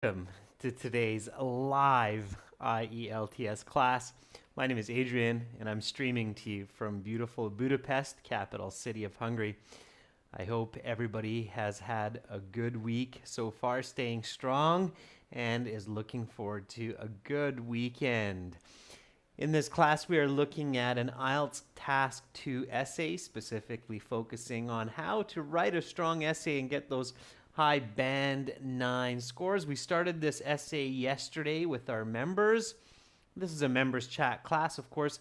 Welcome to today's live IELTS class. My name is Adrian, and I'm streaming to you from beautiful Budapest, capital city of Hungary. I hope everybody has had a good week so far, staying strong, and is looking forward to a good weekend. In this class, we are looking at an IELTS Task 2 essay, specifically focusing on how to write a strong essay and get those high band 9 scores. We started this essay yesterday with our members. This is a members chat class, of course.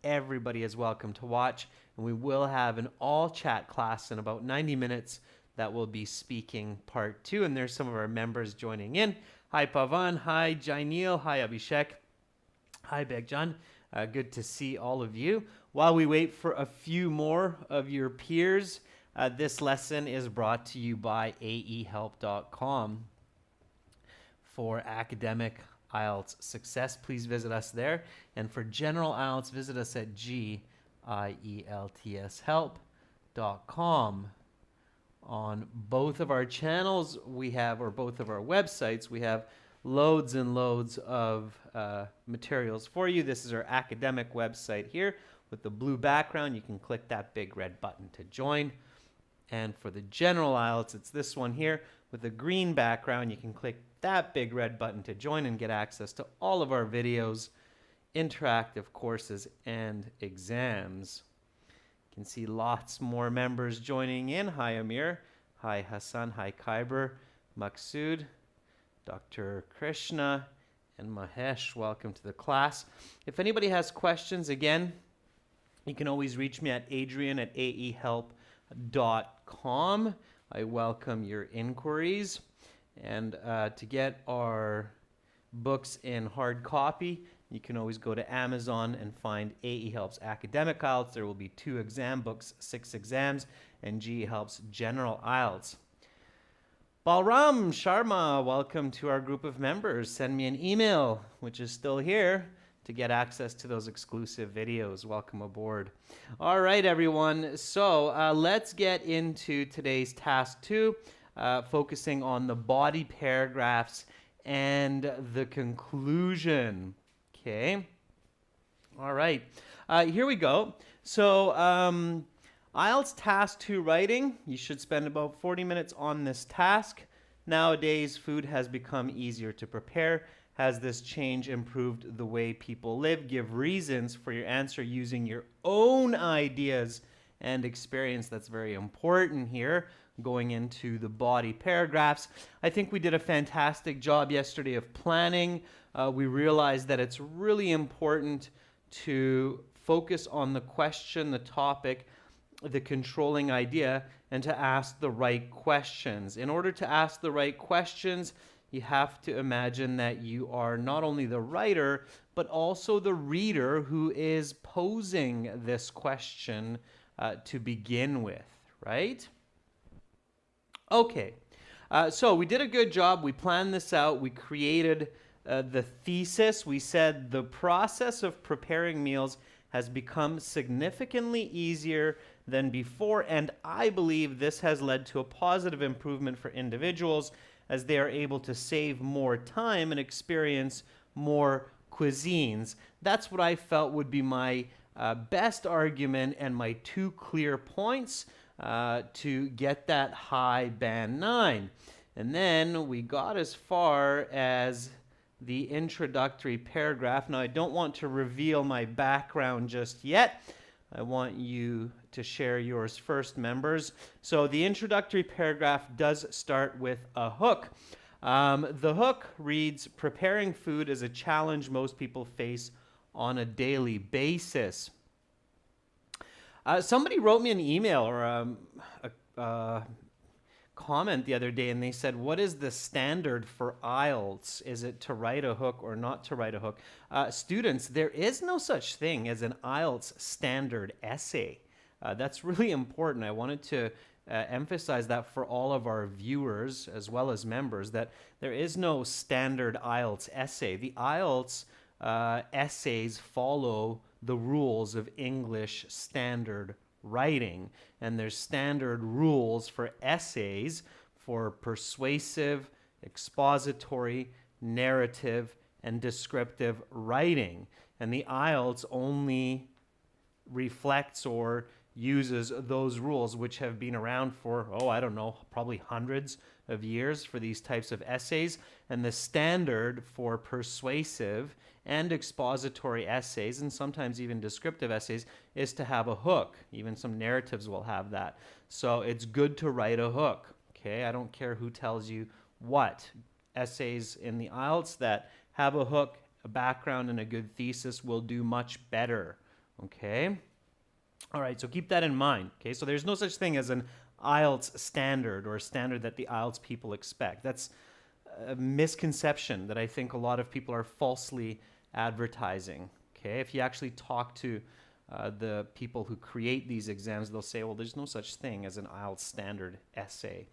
Everybody is welcome to watch, and we will have an all chat class in about 90 minutes that will be speaking part 2, and there's some of our members joining in. Hi Pavan, hi Jainil, hi Abhishek, hi Begjan. Good to see all of you. While we wait for a few more of your peers, this lesson is brought to you by aehelp.com. For academic IELTS success, please visit us there. And for general IELTS, visit us at gieltshelp.com. On both of our channels, we have, or both of our websites, we have loads and loads of materials for you. This is our academic website here with the blue background. You can click that big red button to join. And for the general IELTS, it's this one here with the green background. You can click that big red button to join and get access to all of our videos, interactive courses, and exams. You can see lots more members joining in. Hi Amir, hi Hassan, hi Khyber, Maksud, Dr. Krishna, and Mahesh. Welcome to the class. If anybody has questions, again, you can always reach me at adrian@aehelp.com. I welcome your inquiries. And to get our books in hard copy, you can always go to Amazon and find AE Helps Academic IELTS. There will be 2 exam books, 6 exams, and GE Helps General IELTS. Balram Sharma, welcome to our group of members. Send me an email, which is still here, to get access to those exclusive videos. Welcome aboard. All right, everyone. So let's get into today's task 2, focusing on the body paragraphs and the conclusion. Okay. All right. Here we go. So IELTS Task 2 writing. You should spend about 40 minutes on this task. Nowadays, food has become easier to prepare. Has this change improved the way people live? Give reasons for your answer using your own ideas and experience. That's very important here, going into the body paragraphs. I think we did a fantastic job yesterday of planning. We realized that it's really important to focus on the question, the topic, the controlling idea, and to ask the right questions. In order to ask the right questions, you have to imagine that you are not only the writer, but also the reader who is posing this question to begin with, right? Okay, so we did a good job. We planned this out. We created the thesis. We said the process of preparing meals has become significantly easier than before, and I believe this has led to a positive improvement for individuals as they are able to save more time and experience more cuisines. That's what I felt would be my best argument and my 2 clear points to get that high band 9. And then we got as far as the introductory paragraph. Now, I don't want to reveal my background just yet. I want you to share yours first, members. So the introductory paragraph does start with a hook. The hook reads, preparing food is a challenge most people face on a daily basis. Somebody wrote me an email or a comment the other day, and they said, what is the standard for IELTS? Is it to write a hook or not to write a hook? Students, there is no such thing as an IELTS standard essay. That's really important. I wanted to emphasize that for all of our viewers as well as members, that there is no standard IELTS essay. The IELTS essays follow the rules of English standard writing, and there's standard rules for essays for persuasive, expository, narrative, and descriptive writing. And the Ielts only reflects or uses those rules, which have been around for, I don't know, probably hundreds of years for these types of essays. And the standard for persuasive and expository essays, and sometimes even descriptive essays, is to have a hook. Even some narratives will have that. So it's good to write a hook. Okay, I don't care who tells you what. Essays in the Ielts that have a hook, a background, and a good thesis will do much better. Okay? All right, so keep that in mind. Okay, so there's no such thing as an Ielts standard or a standard that the Ielts people expect. That's a misconception that I think a lot of people are falsely advertising. Okay, if you actually talk to the people who create these exams, they'll say, well, there's no such thing as an Ielts standard essay.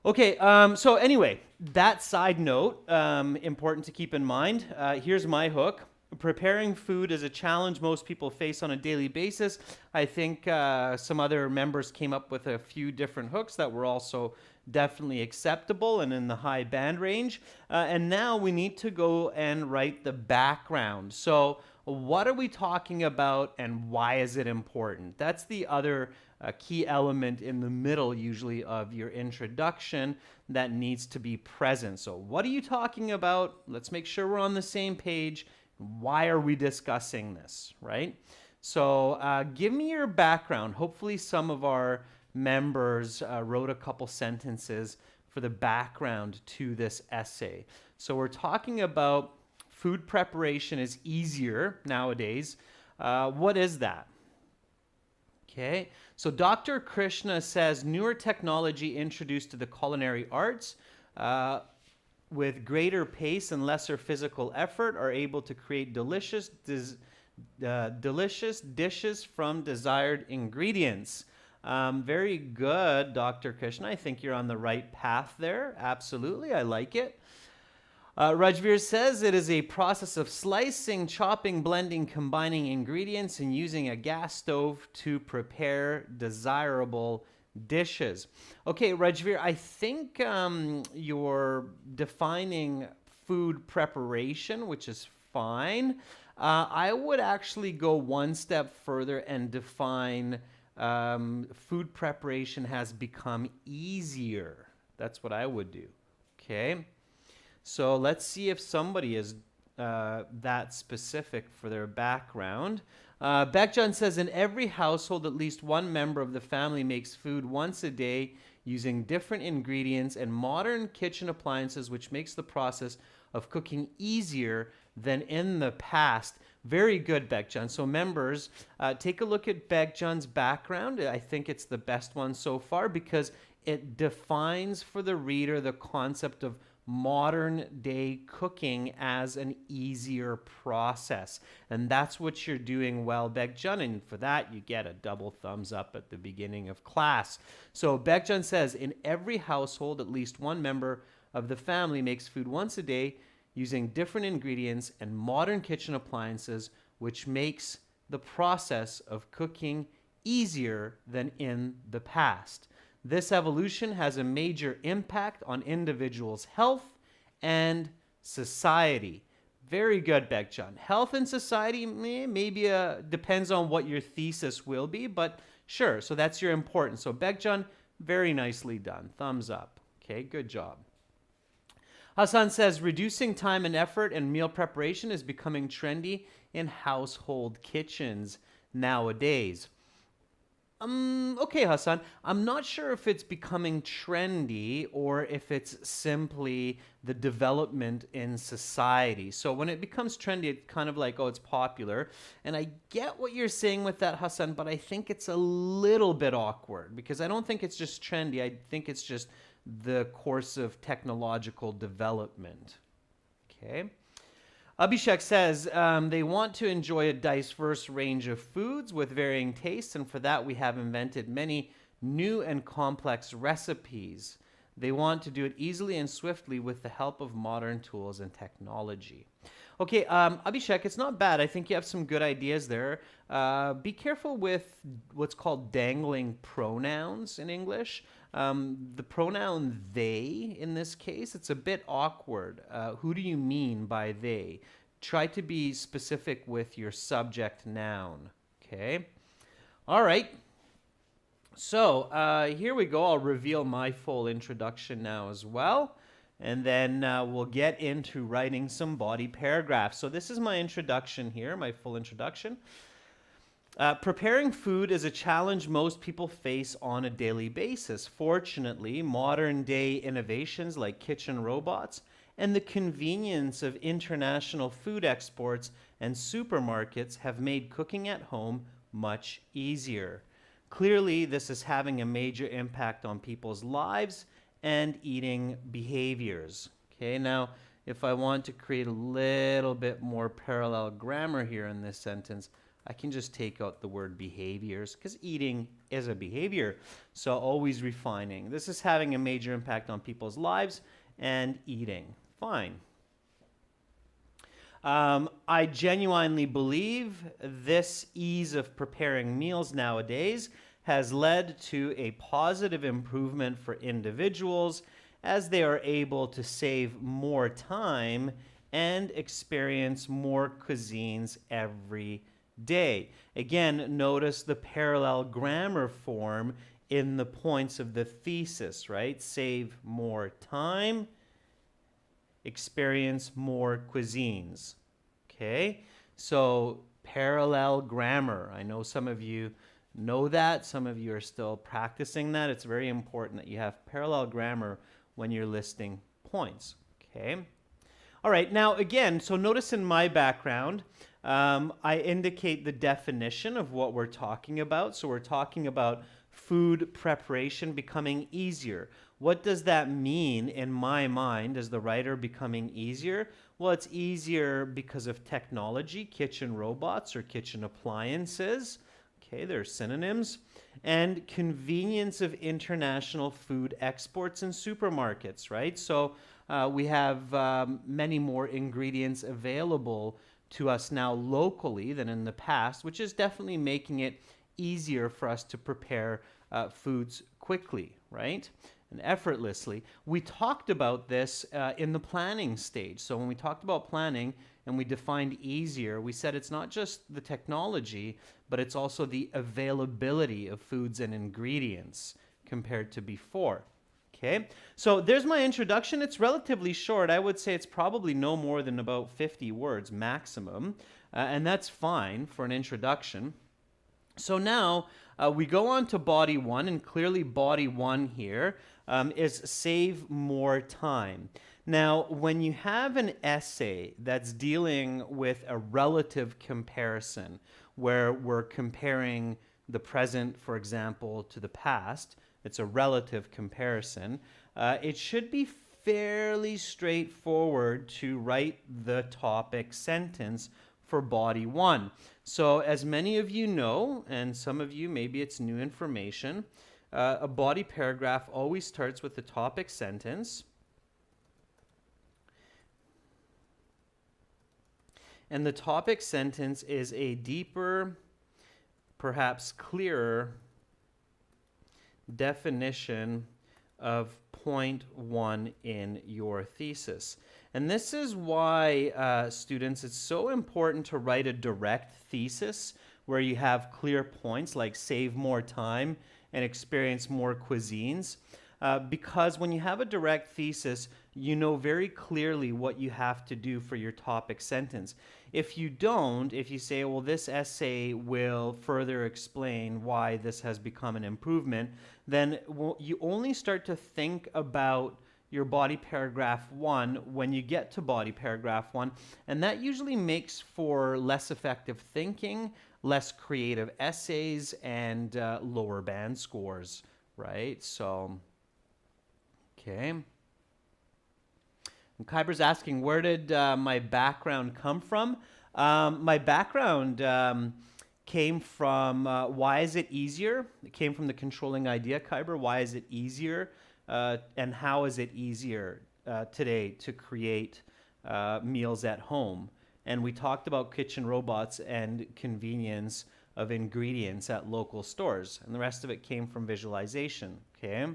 Okay, so anyway, that side note, important to keep in mind. Here's my hook. Preparing food is a challenge most people face on a daily basis. I think some other members came up with a few different hooks that were also definitely acceptable and in the high band range. And now we need to go and write the background. So what are we talking about and why is it important? That's the other key element in the middle usually of your introduction that needs to be present. So what are you talking about? Let's make sure we're on the same page. Why are we discussing this, right? So give me your background. Hopefully some of our members wrote a couple sentences for the background to this essay. So we're talking about food preparation is easier nowadays. What is that? Okay, so Dr. Krishna says newer technology introduced to the culinary arts with greater pace and lesser physical effort are able to create delicious dishes from desired ingredients. Very good, Dr. Krishna. I think you're on the right path there. Absolutely, I like it. Rajveer says it is a process of slicing, chopping, blending, combining ingredients, and using a gas stove to prepare desirable dishes. Okay, Rajveer, I think you're defining food preparation, which is fine. I would actually go one step further and define food preparation has become easier. That's what I would do. Okay. So let's see if somebody is that specific for their background. Beckjohn says, in every household, at least one member of the family makes food once a day using different ingredients and modern kitchen appliances, which makes the process of cooking easier than in the past. Very good, Beckjohn. So members, take a look at Beckjohn's background. I think it's the best one so far because it defines for the reader the concept of modern day cooking as an easier process. And that's what you're doing well, Beckjohn. And for that, you get a double thumbs up at the beginning of class. So Beckjohn says, in every household, at least one member of the family makes food once a day using different ingredients and modern kitchen appliances, which makes the process of cooking easier than in the past. This evolution has a major impact on individuals' health and society. Very good, Beckjohn. Health and society maybe depends on what your thesis will be, but sure, so that's your importance. So Beckjohn, very nicely done. Thumbs up. Okay, good job. Hassan says, reducing time and effort in meal preparation is becoming trendy in household kitchens nowadays. Okay, Hassan, I'm not sure if it's becoming trendy or if it's simply the development in society. So when it becomes trendy, it's kind of like, oh, it's popular. And I get what you're saying with that, Hassan, but I think it's a little bit awkward because I don't think it's just trendy. I think it's just the course of technological development. Okay. Abhishek says they want to enjoy a diverse range of foods with varying tastes, and for that we have invented many new and complex recipes. They want to do it easily and swiftly with the help of modern tools and technology. Okay, Abhishek, it's not bad. I think you have some good ideas there. Be careful with what's called dangling pronouns in English. The pronoun they in this case, it's a bit awkward. Who do you mean by they? Try to be specific with your subject noun. Okay. All right. So here we go. I'll reveal my full introduction now as well. And then we'll get into writing some body paragraphs. So this is my introduction here, my full introduction. Preparing food is a challenge most people face on a daily basis. Fortunately, modern day innovations like kitchen robots and the convenience of international food exports and supermarkets have made cooking at home much easier. Clearly, this is having a major impact on people's lives and eating behaviors. Okay, now if I want to create a little bit more parallel grammar here in this sentence, I can just take out the word behaviors because eating is a behavior. So always refining. This is having a major impact on people's lives and eating. Fine. I genuinely believe this ease of preparing meals nowadays has led to a positive improvement for individuals as they are able to save more time and experience more cuisines every day. Again, notice the parallel grammar form in the points of the thesis, right? Save more time, experience more cuisines. Okay, so parallel grammar. I know some of you know that. Some of you are still practicing that. It's very important that you have parallel grammar when you're listing points. Okay. All right. Now, again, so notice in my background, I indicate the definition of what we're talking about. So we're talking about food preparation becoming easier. What does that mean in my mind as the writer becoming easier? Well, it's easier because of technology, kitchen robots or kitchen appliances. Okay, they're synonyms. And convenience of international food exports and supermarkets, right? So we have many more ingredients available to us now locally than in the past, which is definitely making it easier for us to prepare foods quickly, right? And effortlessly. We talked about this in the planning stage. So when we talked about planning and we defined easier, we said it's not just the technology, but it's also the availability of foods and ingredients compared to before. Okay, so there's my introduction. It's relatively short. I would say it's probably no more than about 50 words maximum, and that's fine for an introduction. So now we go on to body one, and clearly body one here is save more time. Now, when you have an essay that's dealing with a relative comparison, where we're comparing the present, for example, to the past, it's a relative comparison, it should be fairly straightforward to write the topic sentence for body one. So as many of you know, and some of you, maybe it's new information, a body paragraph always starts with the topic sentence. And the topic sentence is a deeper, perhaps clearer definition of point one in your thesis. And this is why, students, it's so important to write a direct thesis where you have clear points like save more time and experience more cuisines. Because when you have a direct thesis, you know very clearly what you have to do for your topic sentence. If you don't, if you say, well, this essay will further explain why this has become an improvement, then you only start to think about your body paragraph one when you get to body paragraph one, and that usually makes for less effective thinking, less creative essays, and lower band scores, right? So, okay. And Kyber's asking, where did my background come from? My background came from why is it easier? It came from the controlling idea, Kyber. Why is it easier? And how is it easier today to create meals at home? And we talked about kitchen robots and convenience of ingredients at local stores. And the rest of it came from visualization, okay?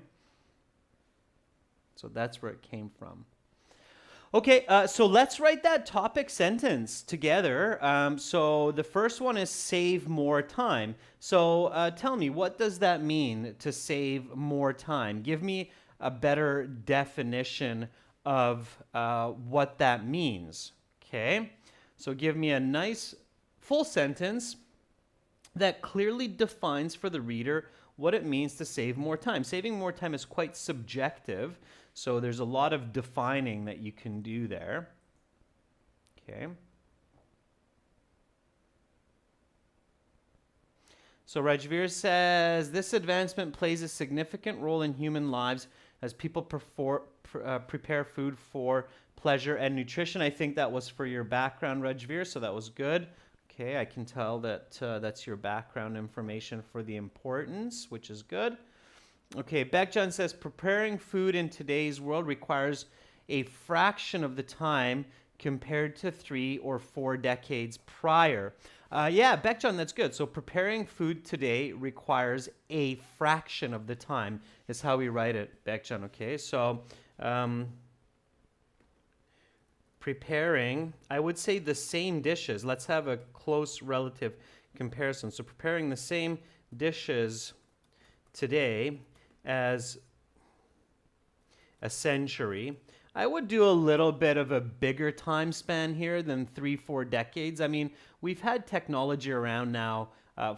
So that's where it came from. Okay, so let's write that topic sentence together. So the first one is save more time. So tell me, what does that mean to save more time? Give me a better definition of what that means. Okay, so give me a nice full sentence that clearly defines for the reader what it means to save more time. Saving more time is quite subjective, so there's a lot of defining that you can do there. Okay. So Rajveer says, this advancement plays a significant role in human lives as people prepare food for pleasure and nutrition. I think that was for your background, Rajveer, so that was good. Okay, I can tell that that's your background information for the importance, which is good. Okay, Beckjohn says, preparing food in today's world requires a fraction of the time compared to 3 or 4 decades prior. Yeah, Beckjohn, that's good. So preparing food today requires a fraction of the time is how we write it, Beckjohn, okay? So preparing, I would say the same dishes. Let's have a close relative comparison. So preparing the same dishes today as a century, I would do a little bit of a bigger time span here than 3-4 decades. I mean, we've had technology around now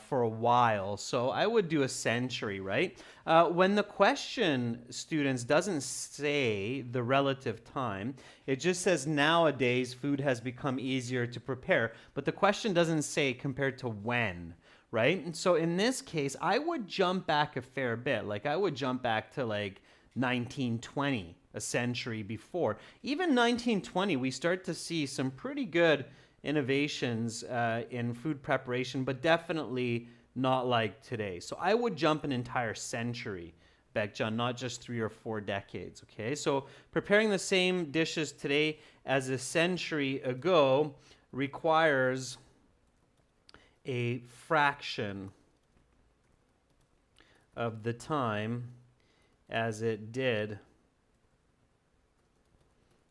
for a while, so I would do a century, right? When the question, students, doesn't say the relative time, it just says nowadays food has become easier to prepare, but the question doesn't say compared to when, right? And so in this case, I would jump back a fair bit. Like I would jump back to like 1920, a century before. Even 1920, we start to see some pretty good innovations in food preparation, but definitely not like today. So I would jump an entire century, Beckjohn, not just 3 or 4 decades, okay? So preparing the same dishes today as a century ago requires a fraction of the time as it did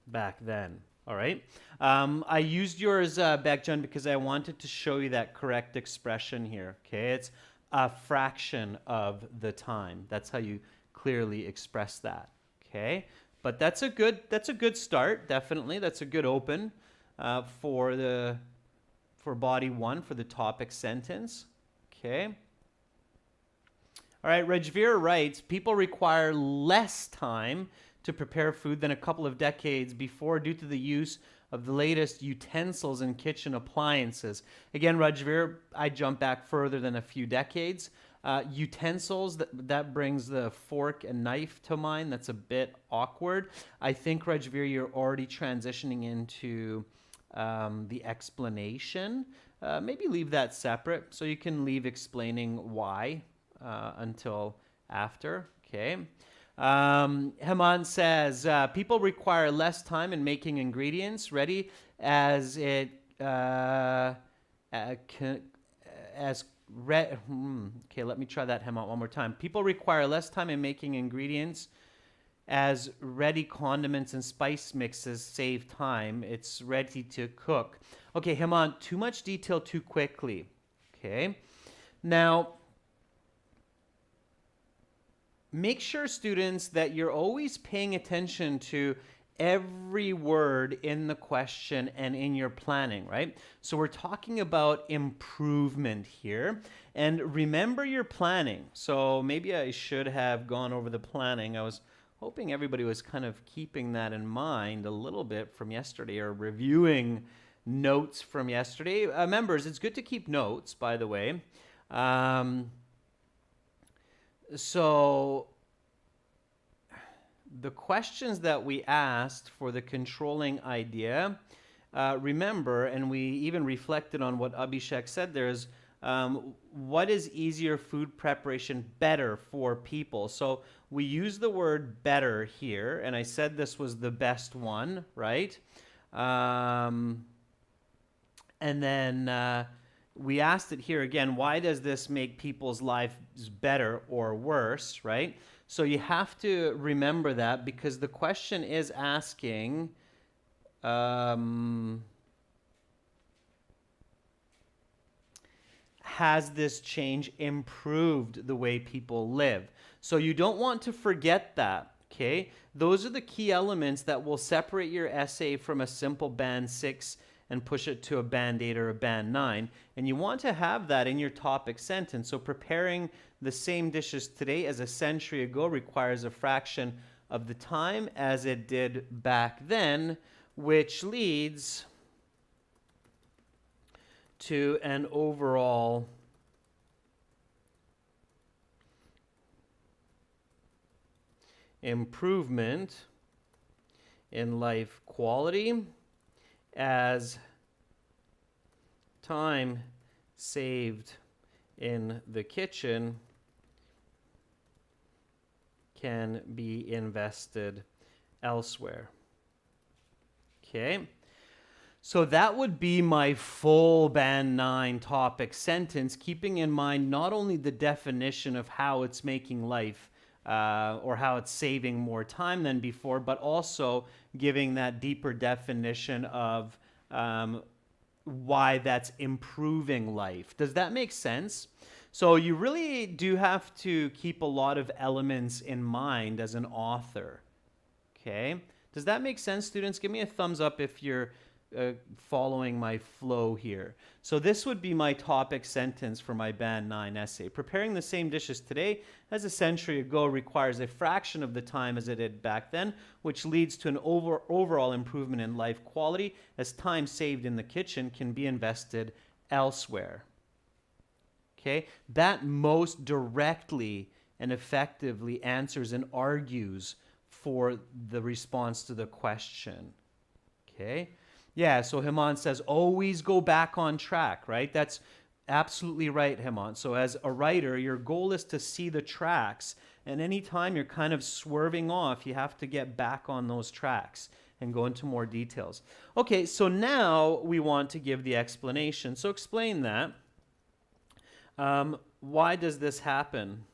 back then. All right. I used yours, Beckjohn, because I wanted to show you that correct expression here. Okay, it's a fraction of the time. That's how you clearly express that. Okay, but that's a good start. Definitely, that's a good open for body 1 for the topic sentence. Okay. All right, Rajveer writes, people require less time to prepare food than a couple of decades before due to the use of the latest utensils and kitchen appliances. Again, Rajveer, I jump back further than a few decades. Utensils, that brings the fork and knife to mind. That's a bit awkward. I think, Rajveer, you're already transitioning into the explanation. Maybe leave that separate so you can leave explaining why until after, okay? Hemant says, people require less time in making ingredients ready as it okay, let me try that, Hemant, one more time. People require less time in making ingredients as ready condiments and spice mixes save time. It's ready to cook. Okay, Hemant, too much detail too quickly. Okay. Now, make sure, students, that you're always paying attention to every word in the question and in your planning, right? So we're talking about improvement here. And remember your planning. So maybe I should have gone over the planning. I was hoping everybody was kind of keeping that in mind a little bit from yesterday or reviewing notes from yesterday. Members, it's good to keep notes, by the way. So the questions that we asked for the controlling idea, remember, and we even reflected on what Abhishek said, there's what is easier food preparation better for people? So we use the word better here, and I said this was the best one, right? And then we asked it here again, why does this make people's lives better or worse, right? So you have to remember that because the question is asking, has this change improved the way people live? So you don't want to forget that, okay? Those are the key elements that will separate your essay from a simple band 6 and push it to a band 8 or a band 9. And you want to have that in your topic sentence. So preparing the same dishes today as a century ago requires a fraction of the time as it did back then, which leads to an overall improvement in life quality as time saved in the kitchen can be invested elsewhere. Okay. So that would be my full band 9 topic sentence, keeping in mind not only the definition of how it's making life or how it's saving more time than before, but also giving that deeper definition of why that's improving life. Does that make sense? So you really do have to keep a lot of elements in mind as an author. Okay? Does that make sense, students? Give me a thumbs up if you're following my flow here. So this would be my topic sentence for my band 9 essay. Preparing the same dishes today as a century ago requires a fraction of the time as it did back then, which leads to an overall improvement in life quality as time saved in the kitchen can be invested elsewhere. Okay? That most directly and effectively answers and argues for the response to the question. Okay? Yeah, so Hemant says, always go back on track, right? That's absolutely right, Hemant. So as a writer, your goal is to see the tracks. And anytime you're kind of swerving off, you have to get back on those tracks and go into more details. Okay, so now we want to give the explanation. So explain that. Why does this happen?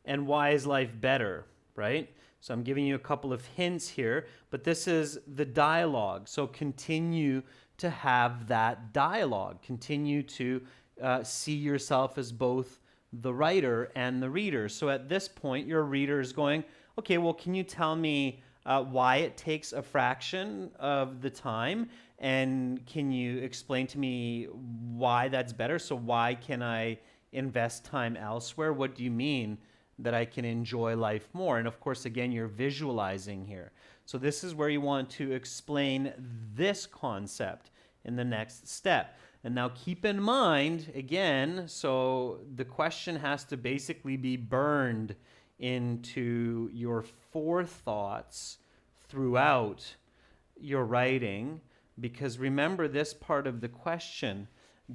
And why is life better, right? So I'm giving you a couple of hints here, but this is the dialogue. So continue to have that dialogue. Continue to see yourself as both the writer and the reader. So at this point, your reader is going, okay, well, can you tell me why it takes a fraction of the time? And can you explain to me why that's better? So why can I invest time elsewhere? What do you mean that I can enjoy life more? And of course, again, you're visualizing here. So this is where you want to explain this concept in the next step. And now keep in mind, again, so the question has to basically be burned into your forethoughts throughout your writing, because remember this part of the question: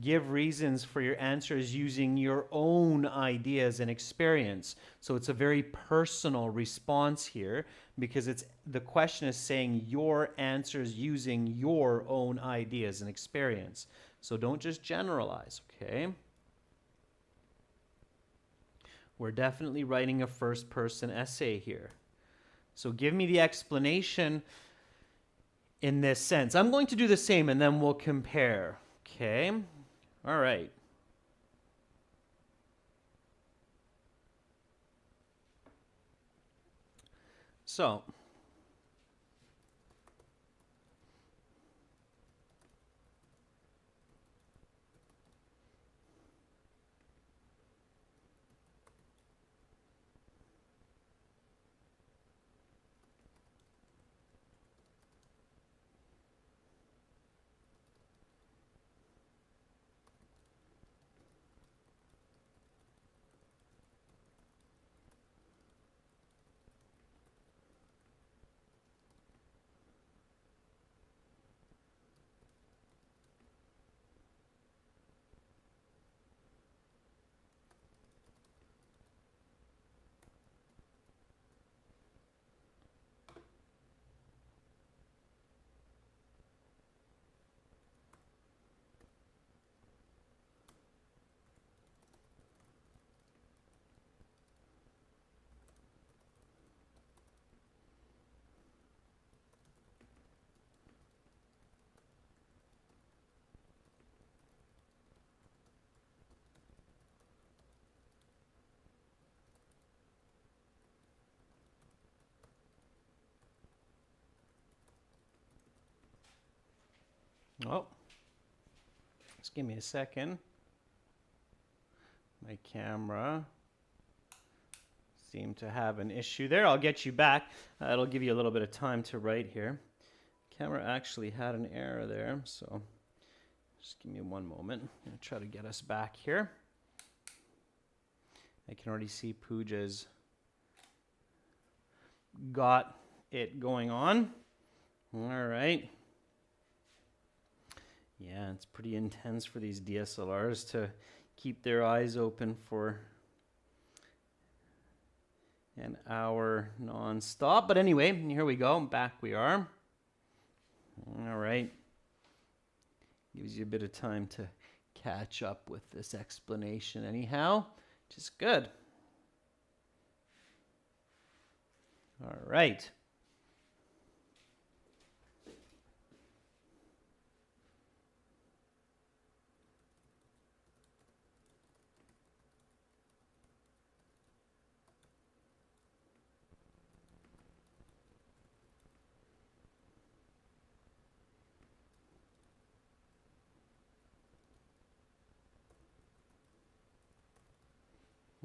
give reasons for your answers using your own ideas and experience. So it's a very personal response here, because the question is saying your answers using your own ideas and experience. So don't just generalize, okay? We're definitely writing a first-person essay here. So give me the explanation in this sense. I'm going to do the same and then we'll compare, okay? All right. So, Oh, just give me a second. My camera seemed to have an issue there. I'll get you back. It'll give you a little bit of time to write here. Camera actually had an error there, so just give me one moment. I'm going to try to get us back here. I can already see Pooja's got it going on. All right. Yeah, it's pretty intense for these DSLRs to keep their eyes open for an hour non-stop. But anyway, here we go. Back we are. All right. Gives you a bit of time to catch up with this explanation anyhow, which is good. All right.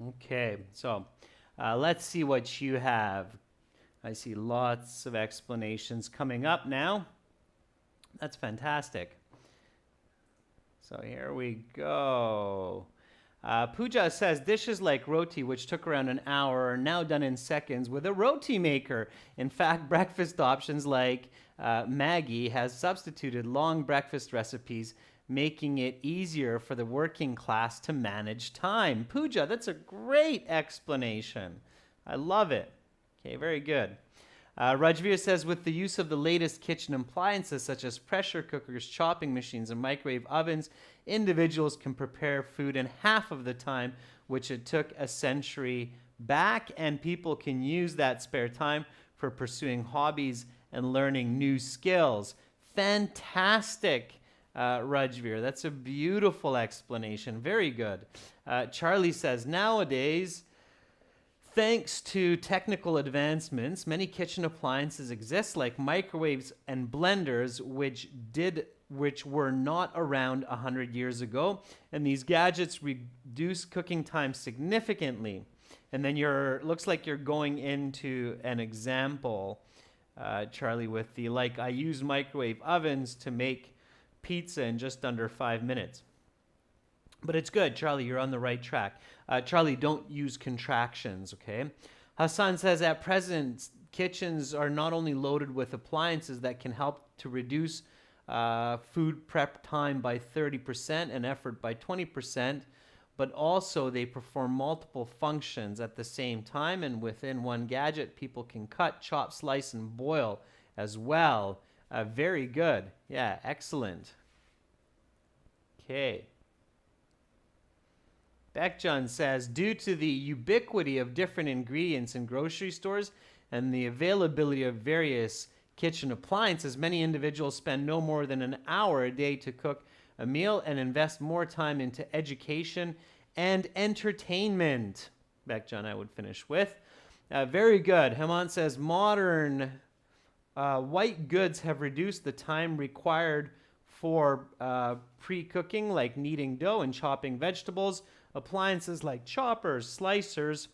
Okay, so let's see what you have. I see lots of explanations coming up now. That's fantastic. So here we go. Pooja says, dishes like roti, which took around an hour, are now done in seconds with a roti maker. In fact, breakfast options like Maggie has substituted long breakfast recipes, making it easier for the working class to manage time. Pooja, that's a great explanation. I love it. Okay, very good. Rajveer says, with the use of the latest kitchen appliances such as pressure cookers, chopping machines, and microwave ovens, individuals can prepare food in half of the time, which it took a century back, and people can use that spare time for pursuing hobbies and learning new skills. Fantastic, Rajveer. That's a beautiful explanation. Very good. Charlie says, nowadays, thanks to technical advancements, many kitchen appliances exist like microwaves and blenders, which were not around 100 years ago, and these gadgets reduce cooking time significantly. And then looks like you're going into an example, Charlie, with the I use microwave ovens to make pizza in just under 5 minutes. But it's good, Charlie, you're on the right track. Charlie, don't use contractions, okay? Hassan says, at present, kitchens are not only loaded with appliances that can help to reduce food prep time by 30% and effort by 20%, but also they perform multiple functions at the same time, and within one gadget, people can cut, chop, slice, and boil as well. Very good. Yeah, excellent. Okay. Beckjohn says, due to the ubiquity of different ingredients in grocery stores and the availability of various kitchen appliances, many individuals spend no more than an hour a day to cook a meal and invest more time into education and entertainment. Beckjohn, I would finish with. Very good. Hemant says, modern white goods have reduced the time required for pre-cooking, like kneading dough and chopping vegetables. Appliances like choppers, slicers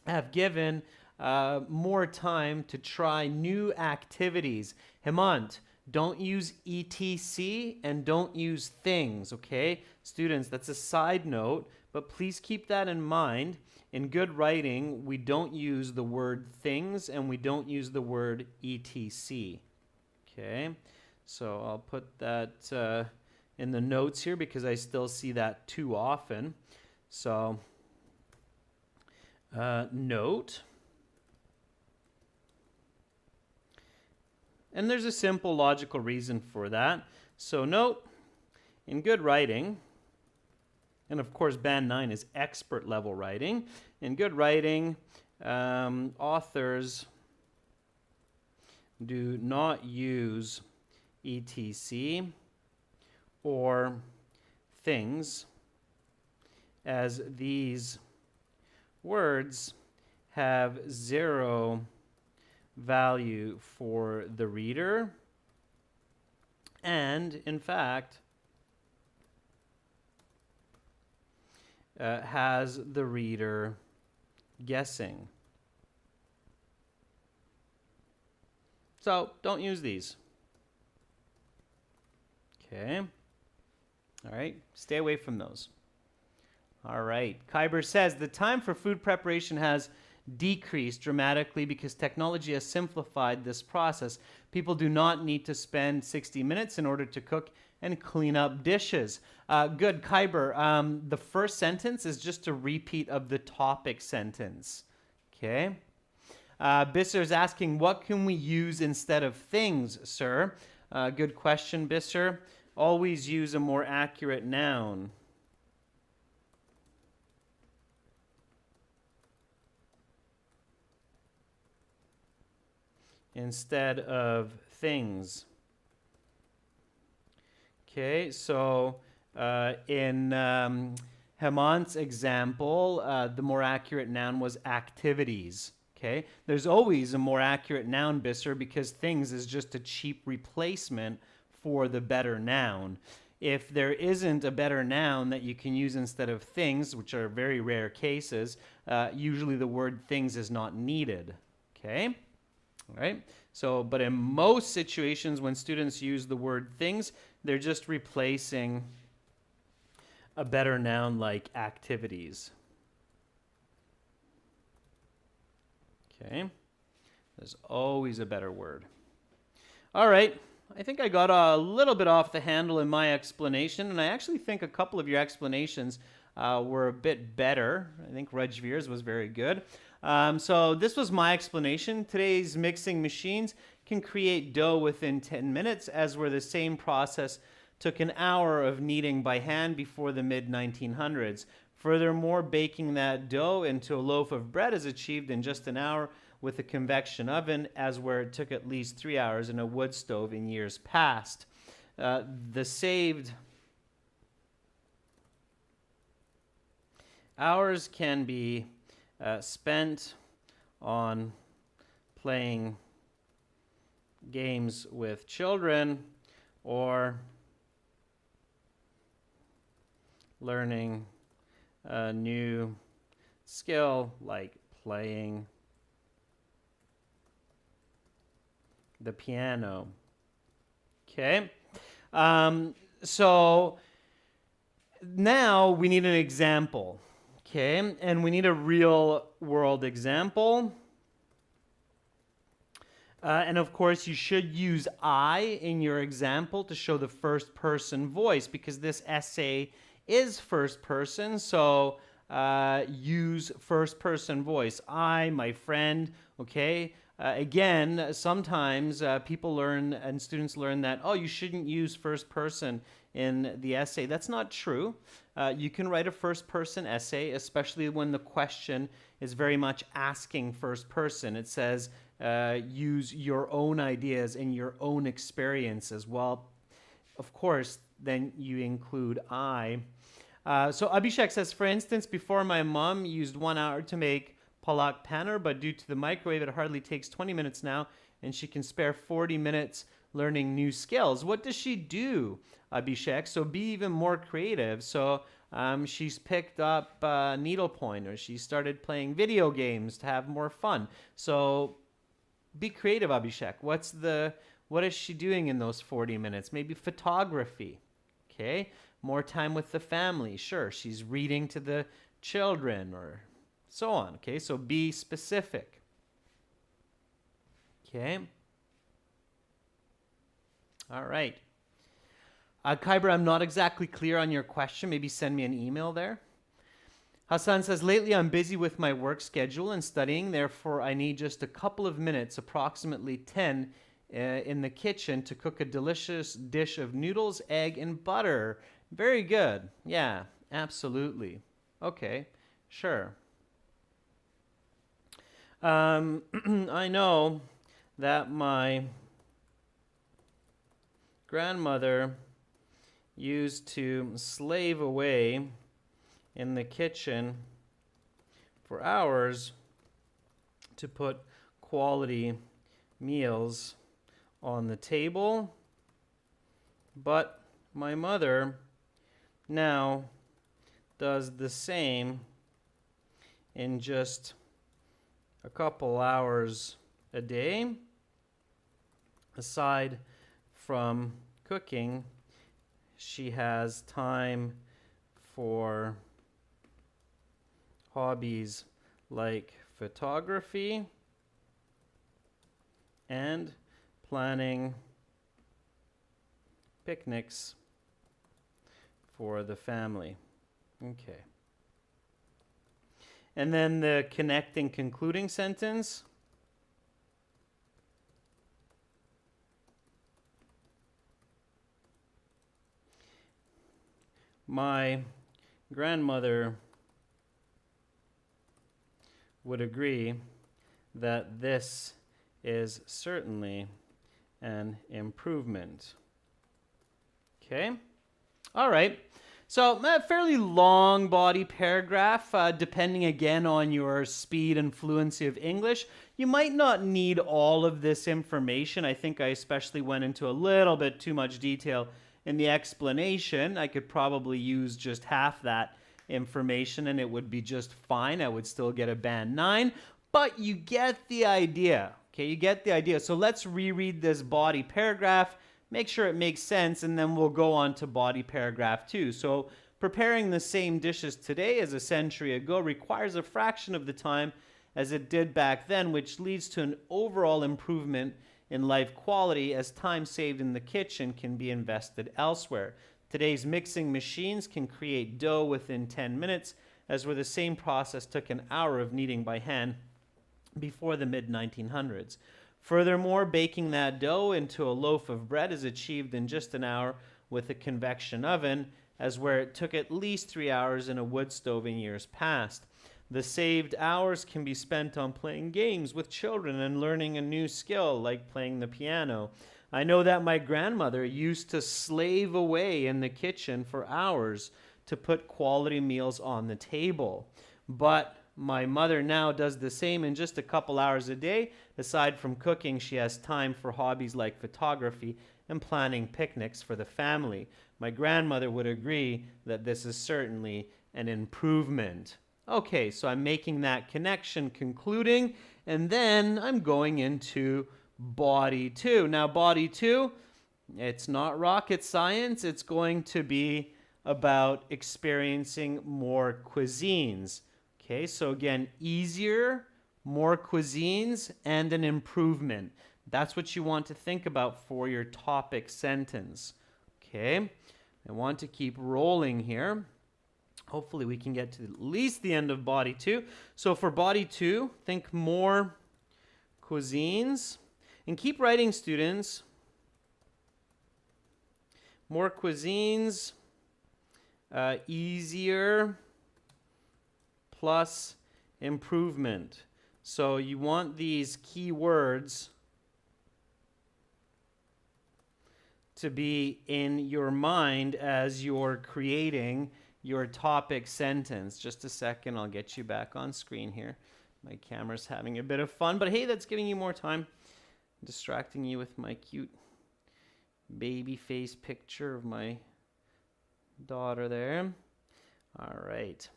have given more time to try new activities. Hemant, don't use ETC and don't use things, okay? Students, that's a side note, but please keep that in mind. In good writing, we don't use the word things and we don't use the word ETC, okay? So I'll put that in the notes here because I still see that too often. So, note. And there's a simple logical reason for that. So note, in good writing, and of course Band 9 is expert level writing. In good writing, authors do not use ETC or things, as these words have zero value for the reader and, in fact, has the reader guessing. So don't use these. Okay. All right. Stay away from those. All right. Kyber says the time for food preparation has decreased dramatically because technology has simplified this process. People do not need to spend 60 minutes in order to cook and clean up dishes. Good, Kyber. The first sentence is just a repeat of the topic sentence. Okay. Bisser is asking, what can we use instead of things, sir? Good question, Bisser. Always use a more accurate noun. Instead of things. Okay, so in Hemant's example, the more accurate noun was activities. Okay, there's always a more accurate noun, Bisser, because things is just a cheap replacement for the better noun. If there isn't a better noun that you can use instead of things, which are very rare cases, usually the word things is not needed. Okay, all right. So, but in most situations when students use the word things, they're just replacing a better noun like activities. Okay, there's always a better word. All right, I think I got a little bit off the handle in my explanation, and I actually think a couple of your explanations were a bit better. I think Rajveer's was very good. So this was my explanation. Today's mixing machines can create dough within 10 minutes, as where the same process took an hour of kneading by hand before the mid-1900s. Furthermore, baking that dough into a loaf of bread is achieved in just an hour with a convection oven, as where it took at least 3 hours in a wood stove in years past. The saved hours can be spent on playing games with children or learning a new skill like playing the piano. Okay. So now we need an example. Okay. And we need a real world example. And of course, you should use I in your example to show the first person voice because this essay is first person. So use first person voice. I, my friend, okay? Again, sometimes people learn and students learn that, oh, you shouldn't use first person in the essay. That's not true. You can write a first person essay, especially when the question is very much asking first person. It says, use your own ideas and your own experience as well. Of course, then you include I. So Abhishek says, for instance, before my mom used 1 hour to make palak paneer, but due to the microwave, it hardly takes 20 minutes now, and she can spare 40 minutes learning new skills. What does she do, Abhishek? So be even more creative. So she's picked up needlepoint, or she started playing video games to have more fun. So be creative, Abhishek. What is she doing in those 40 minutes? Maybe photography. Okay, more time with the family. Sure, she's reading to the children or so on. Okay, so be specific. Okay. All right. Kyber, I'm not exactly clear on your question. Maybe send me an email there. Hassan says, lately I'm busy with my work schedule and studying, therefore I need just a couple of minutes, approximately 10, in the kitchen to cook a delicious dish of noodles, egg, and butter. Very good. Yeah, absolutely. Okay, sure. I know that my grandmother used to slave away in the kitchen for hours to put quality meals on the table. but my mother now does the same in just a couple hours a day. Aside from cooking, she has time for hobbies like photography and planning picnics for the family. Okay. And then the connecting concluding sentence. My grandmother would agree that this is certainly an improvement. Okay. All right. So a fairly long body paragraph, depending again on your speed and fluency of English. You might not need all of this information. I think I especially went into a little bit too much detail in the explanation. I could probably use just half that information and it would be just fine. I would still get a band 9, but you get the idea. Okay, you get the idea. So let's reread this body paragraph, make sure it makes sense, and then we'll go on to body paragraph 2. So preparing the same dishes today as a century ago requires a fraction of the time as it did back then, which leads to an overall improvement in life quality as time saved in the kitchen can be invested elsewhere. Today's mixing machines can create dough within 10 minutes, as where the same process took an hour of kneading by hand before the mid-1900s. Furthermore, baking that dough into a loaf of bread is achieved in just an hour with a convection oven, as where it took at least 3 hours in a wood stove in years past. The saved hours can be spent on playing games with children and learning a new skill like playing the piano. I know that my grandmother used to slave away in the kitchen for hours to put quality meals on the table. But my mother now does the same in just a couple hours a day. Aside from cooking, she has time for hobbies like photography and planning picnics for the family. My grandmother would agree that this is certainly an improvement. Okay, so I'm making that connection, concluding, and then I'm going into body 2. Now, body 2, it's not rocket science. It's going to be about experiencing more cuisines. Okay, so again, easier, more cuisines, and an improvement. That's what you want to think about for your topic sentence. Okay, I want to keep rolling here. Hopefully we can get to at least the end of body 2. So for body 2, think more cuisines. And keep writing, students. More cuisines, easier, plus improvement. So you want these key words to be in your mind as you're creating your topic sentence. Just a second, I'll get you back on screen here. My camera's having a bit of fun, but hey, that's giving you more time. I'm distracting you with my cute baby face picture of my daughter there. All right.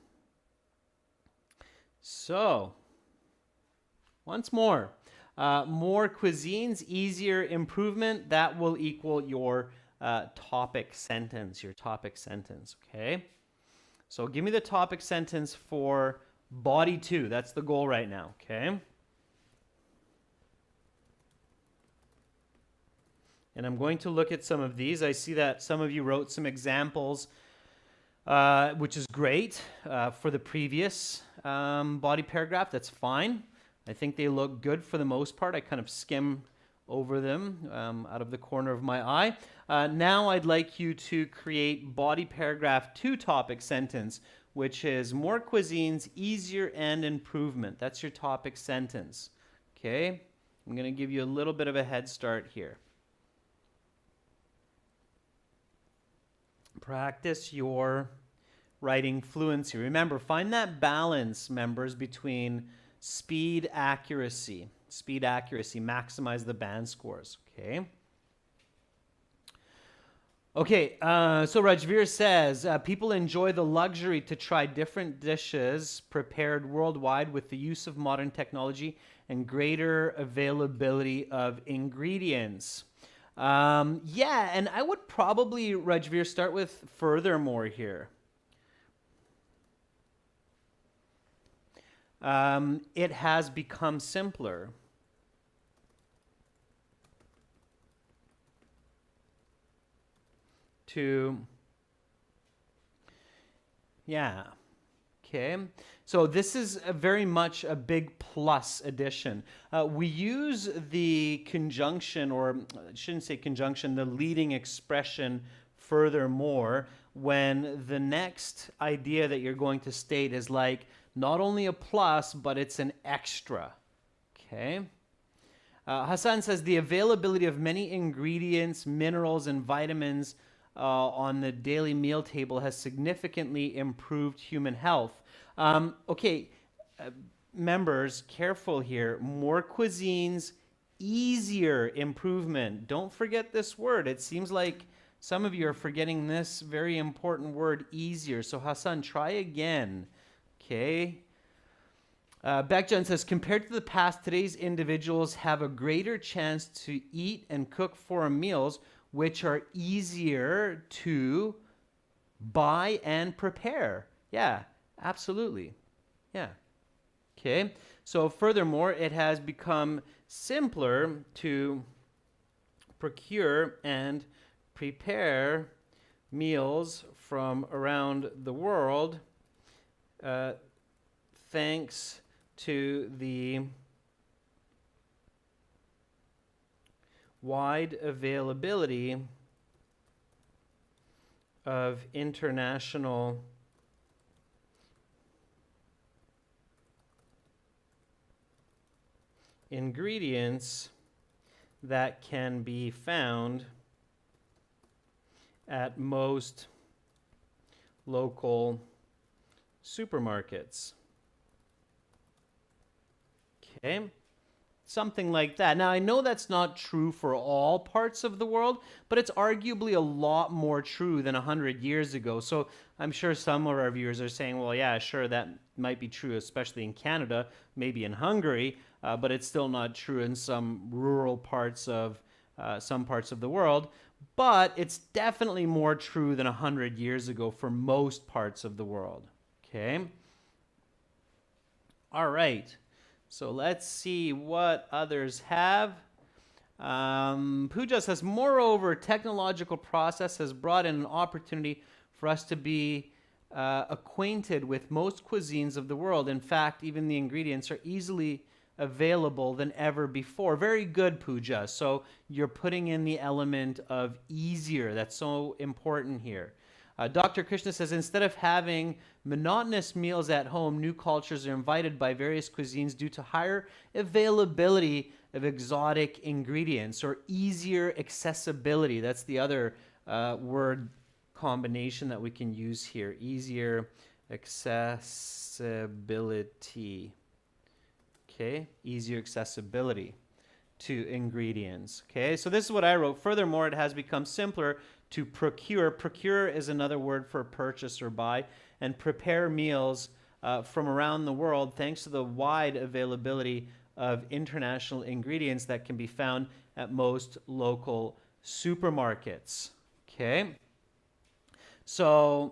So, once more, more cuisines, easier, improvement, that will equal your topic sentence, okay? So give me the topic sentence for body 2. That's the goal right now, okay? And I'm going to look at some of these. I see that some of you wrote some examples, which is great for the previous body paragraph. That's fine. I think they look good for the most part. I kind of skim over them out of the corner of my eye. Now I'd like you to create body paragraph 2 topic sentence, which is more cuisines, easier, and improvement. That's your topic sentence. Okay? I'm going to give you a little bit of a head start here. Practice your writing fluency. Remember, find that balance, members, between speed, accuracy. Speed, accuracy, maximize the band scores, okay? Okay, so Rajveer says people enjoy the luxury to try different dishes prepared worldwide with the use of modern technology and greater availability of ingredients. Yeah, and I would probably, Rajveer, start with furthermore here. It has become simpler. Yeah. Okay. So this is very much a big plus addition. We use the conjunction, or I shouldn't say conjunction, the leading expression furthermore when the next idea that you're going to state is like not only a plus, but it's an extra. Okay. Hassan says the availability of many ingredients, minerals, and vitamins on the daily meal table has significantly improved human health. Okay, members, careful here. More cuisines, easier improvement. Don't forget this word. It seems like some of you are forgetting this very important word, easier. So Hassan, try again. Okay. Beckjan says, compared to the past, today's individuals have a greater chance to eat and cook foreign meals, which are easier to buy and prepare. Yeah, absolutely. Yeah. Okay. So furthermore, it has become simpler to procure and prepare meals from around the world thanks to the wide availability of international ingredients that can be found at most local supermarkets. Okay, something like that. Now, I know that's not true for all parts of the world, but it's arguably a lot more true than 100 years ago. So I'm sure some of our viewers are saying, well, yeah, sure, that might be true, especially in Canada, maybe in Hungary, but it's still not true in some rural parts of some parts of the world. But it's definitely more true than 100 years ago for most parts of the world. Okay? All right. So let's see what others have. Pooja says, moreover, technological process has brought in an opportunity for us to be acquainted with most cuisines of the world. In fact, even the ingredients are easily available than ever before. Very good, Pooja. So you're putting in the element of easier. That's so important here. Dr. Krishna says, instead of having monotonous meals at home, new cultures are invited by various cuisines due to higher availability of exotic ingredients or easier accessibility. That's the other word combination that we can use here. Easier accessibility. Okay, easier accessibility to ingredients. Okay, so this is what I wrote. Furthermore, it has become simpler to procure. Procure is another word for purchase or buy, and prepare meals from around the world thanks to the wide availability of international ingredients that can be found at most local supermarkets. Okay, so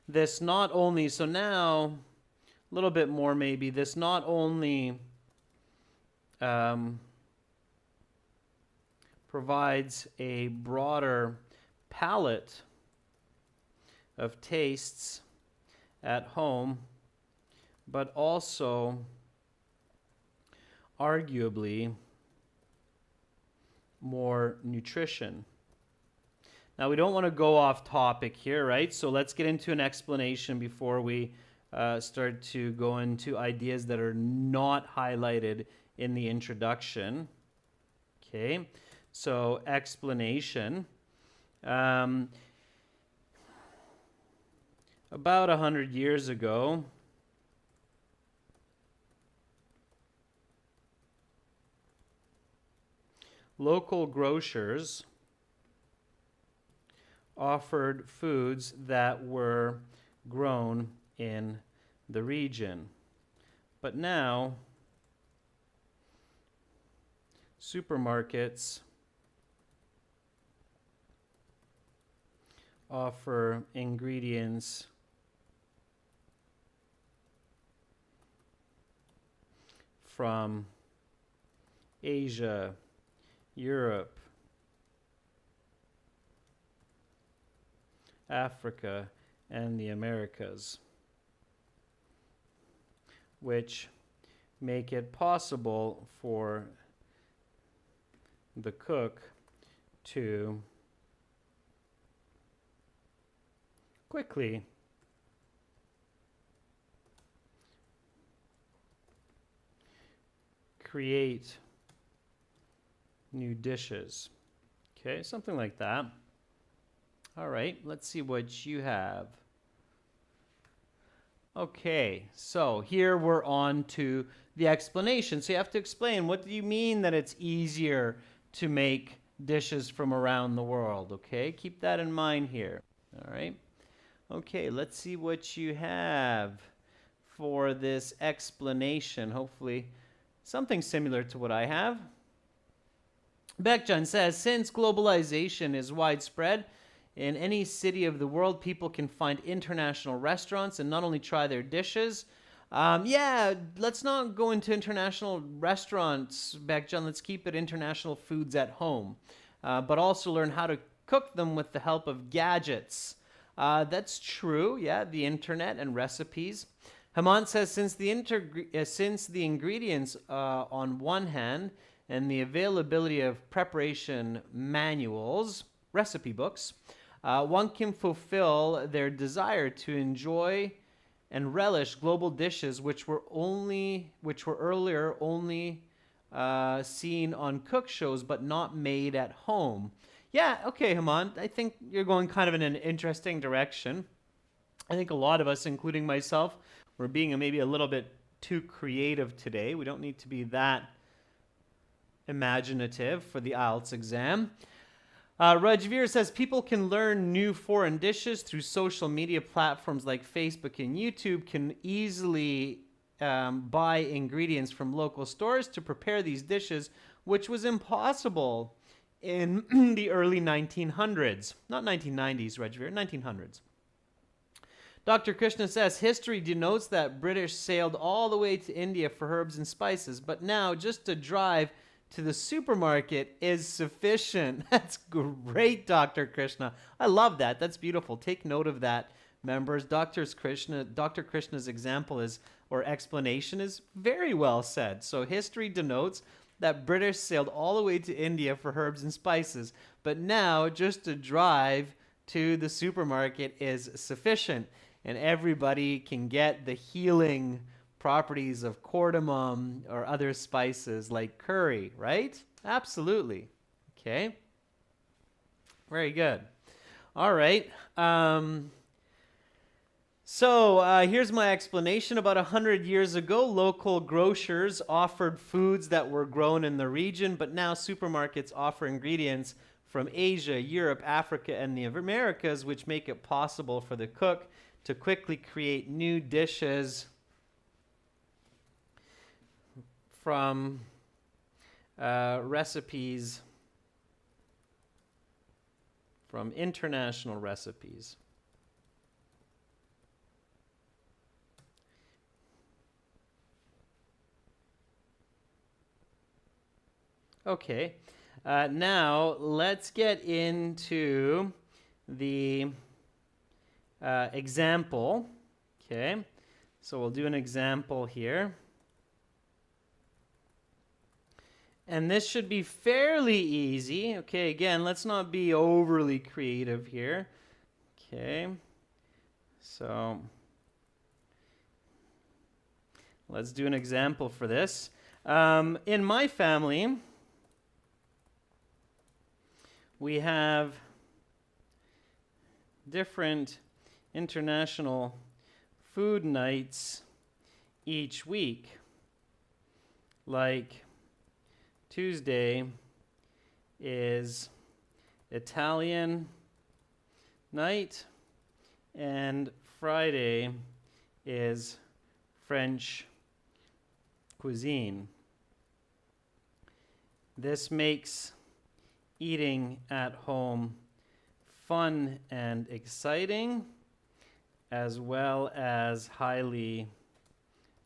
this not only, so now a little bit more maybe, this not only provides a broader palette of tastes at home, but also arguably more nutrition. Now, we don't want to go off topic here, right? So let's get into an explanation before we start to go into ideas that are not highlighted in the introduction. Okay. So, explanation. About 100 years ago, local grocers offered foods that were grown in the region. But now, supermarkets offer ingredients from Asia, Europe, Africa, and the Americas, which make it possible for the cook to quickly create new dishes. Okay, something like that. All right, let's see what you have. Okay, so here we're on to the explanation. So you have to explain, what do you mean that it's easier to make dishes from around the world? Okay, keep that in mind here. All right. Okay, let's see what you have for this explanation. Hopefully something similar to what I have. Beckjohn says, since globalization is widespread, in any city of the world, people can find international restaurants and not only try their dishes. Let's not go into international restaurants, Beckjohn. Let's keep it international foods at home, but also learn how to cook them with the help of gadgets. That's true, yeah, the internet and recipes. Hemant says, since the ingredients on one hand and the availability of preparation manuals, recipe books, one can fulfill their desire to enjoy and relish global dishes which were earlier only seen on cook shows but not made at home. Yeah, okay, Hemant, I think you're going kind of in an interesting direction. I think a lot of us, including myself, we're being maybe a little bit too creative today. We don't need to be that imaginative for the Ielts exam. Rajveer says people can learn new foreign dishes through social media platforms like Facebook and YouTube, can easily buy ingredients from local stores to prepare these dishes, which was impossible in the early 1900s. Not 1990s, Rajveer, 1900s. Dr. Krishna says, history denotes that British sailed all the way to India for herbs and spices, but now just to drive to the supermarket is sufficient. That's great, Dr. Krishna. I love that. That's beautiful. Take note of that, members. Dr. Krishna's example is, or explanation is very well said. So history denotes that British sailed all the way to India for herbs and spices, but now just to drive to the supermarket is sufficient, and everybody can get the healing properties of cardamom or other spices like curry, right? Absolutely. Okay. Very good. All right. So here's my explanation. About 100 years ago, local grocers offered foods that were grown in the region, but now supermarkets offer ingredients from Asia, Europe, Africa, and the Americas, which make it possible for the cook to quickly create new dishes from recipes, from international recipes. Okay, now let's get into the example. Okay, so we'll do an example here. And this should be fairly easy. Okay, again, let's not be overly creative here. Okay, so let's do an example for this. In my family, we have different international food nights each week, like Tuesday is Italian night, and Friday is French cuisine. This makes eating at home fun and exciting, as well as highly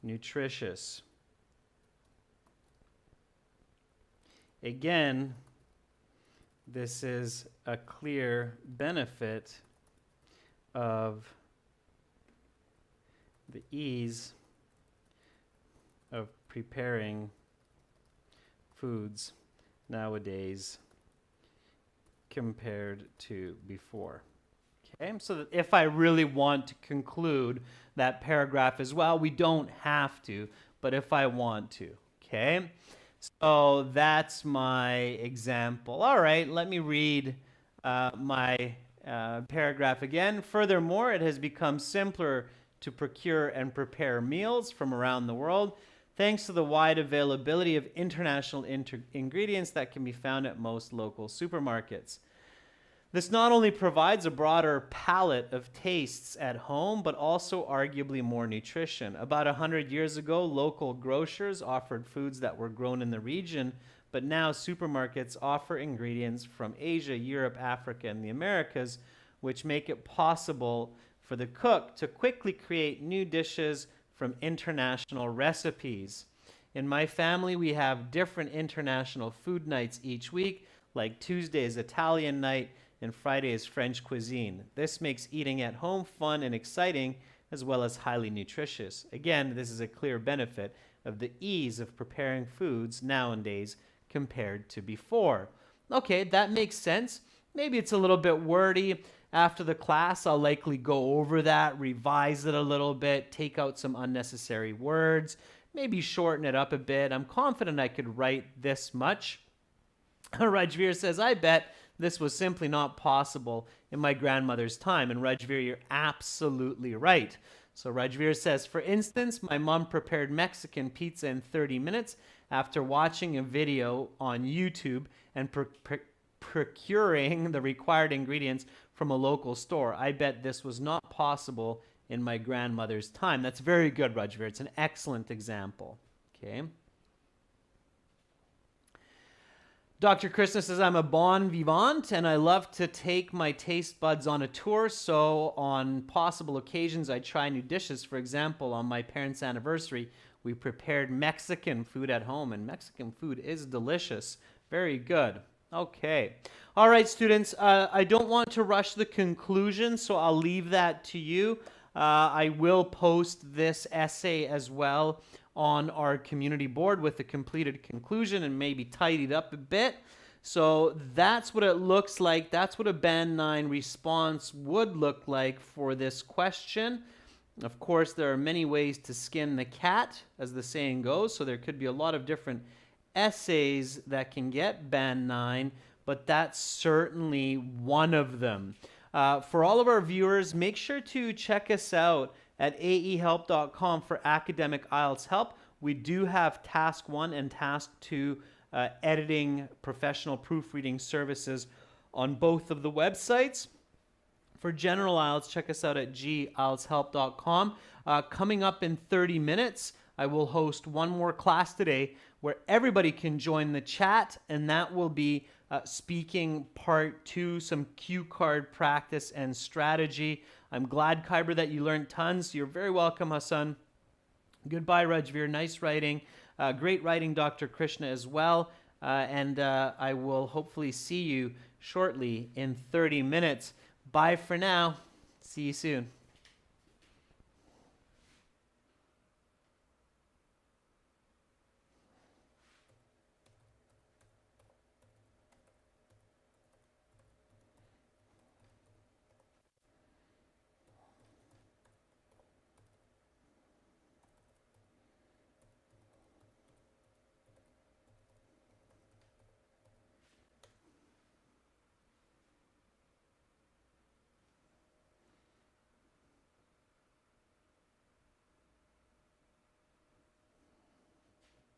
nutritious. Again, this is a clear benefit of the ease of preparing foods nowadays compared to before. Okay, so that if I really want to conclude that paragraph as well, we don't have to, but if I want to, okay? So that's my example. All right, let me read my paragraph again. Furthermore, it has become simpler to procure and prepare meals from around the world, thanks to the wide availability of international ingredients that can be found at most local supermarkets. This not only provides a broader palette of tastes at home, but also arguably more nutrition. About 100 years ago, local grocers offered foods that were grown in the region, but now supermarkets offer ingredients from Asia, Europe, Africa, and the Americas, which make it possible for the cook to quickly create new dishes from international recipes. In my family, we have different international food nights each week, like Tuesday is Italian night, and Friday is French cuisine. This makes eating at home fun and exciting, as well as highly nutritious. Again, this is a clear benefit of the ease of preparing foods nowadays compared to before. Okay, that makes sense. Maybe it's a little bit wordy. After the class, I'll likely go over that, revise it a little bit, take out some unnecessary words, maybe shorten it up a bit. I'm confident I could write this much. Rajveer says, I bet this was simply not possible in my grandmother's time. And Rajveer, you're absolutely right. So Rajveer says, for instance, my mom prepared Mexican pizza in 30 minutes after watching a video on YouTube and procuring the required ingredients from a local store. I bet this was not possible in my grandmother's time. That's very good, Rajveer. It's an excellent example. Okay. Dr. Krishna says, I'm a bon vivant and I love to take my taste buds on a tour. So on possible occasions, I try new dishes. For example, on my parents' anniversary, we prepared Mexican food at home, and Mexican food is delicious. Very good. Okay. All right, students, I don't want to rush the conclusion, so I'll leave that to you. I will post this essay as well on our community board with the completed conclusion and maybe tidied up a bit. So that's what it looks like. That's what a Band 9 response would look like for this question. Of course, there are many ways to skin the cat, as the saying goes, so there could be a lot of different essays that can get Band 9, but that's certainly one of them. For all of our viewers, make sure to check us out at aehelp.com for academic IELTS help. We do have Task 1 and Task 2 editing professional proofreading services on both of the websites. For general IELTS, check us out at gieltshelp.com. Coming up in 30 minutes, I will host one more class today where everybody can join the chat, and that will be speaking part 2, some cue card practice and strategy. I'm glad, Khyber, that you learned tons. You're very welcome, Hassan. Goodbye, Rajveer. Nice writing. Great writing, Dr. Krishna, as well. And I will hopefully see you shortly in 30 minutes. Bye for now. See you soon.